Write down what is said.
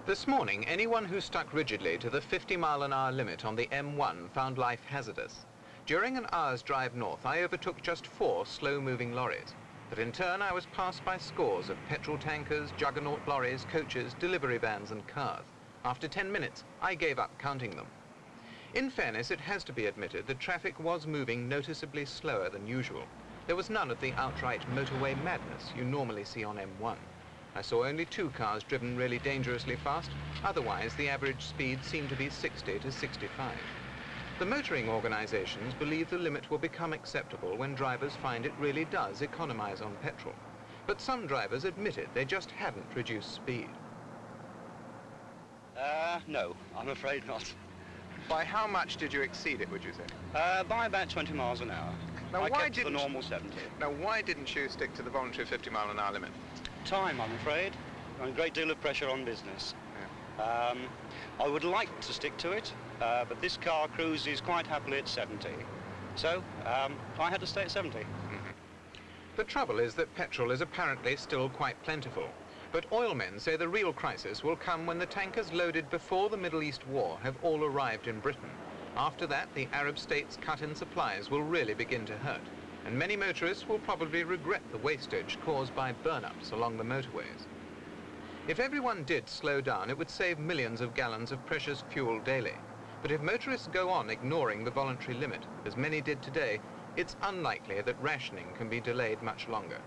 This morning, anyone who stuck rigidly to the 50-mile-an-hour limit on the M1 found life hazardous. During an hour's drive north, I overtook just 4 slow-moving lorries. But in turn, I was passed by scores of petrol tankers, juggernaut lorries, coaches, delivery vans and cars. After 10 minutes, I gave up counting them. In fairness, it has to be admitted that traffic was moving noticeably slower than usual. There was none of the outright motorway madness you normally see on M1. I saw only 2 cars driven really dangerously fast. Otherwise, the average speed seemed to be 60 to 65. The motoring organizations believe the limit will become acceptable when drivers find it really does economize on petrol. But some drivers admitted they just hadn't reduced speed. No, I'm afraid not. By how much did you exceed it, would you say? By about 20 miles an hour. Now, I kept the normal 70. Now, why didn't you stick to the voluntary 50-mile-an-hour limit? Time, I'm afraid. A great deal of pressure on business. Yeah. I would like to stick to it, but this car cruises quite happily at 70. So, I had to stay at 70. Mm-hmm. The trouble is that petrol is apparently still quite plentiful. But oilmen say the real crisis will come when the tankers loaded before the Middle East war have all arrived in Britain. After that, the Arab states' cut in supplies will really begin to hurt. And many motorists will probably regret the wastage caused by burn-ups along the motorways. If everyone did slow down, it would save millions of gallons of precious fuel daily. But if motorists go on ignoring the voluntary limit, as many did today, it's unlikely that rationing can be delayed much longer.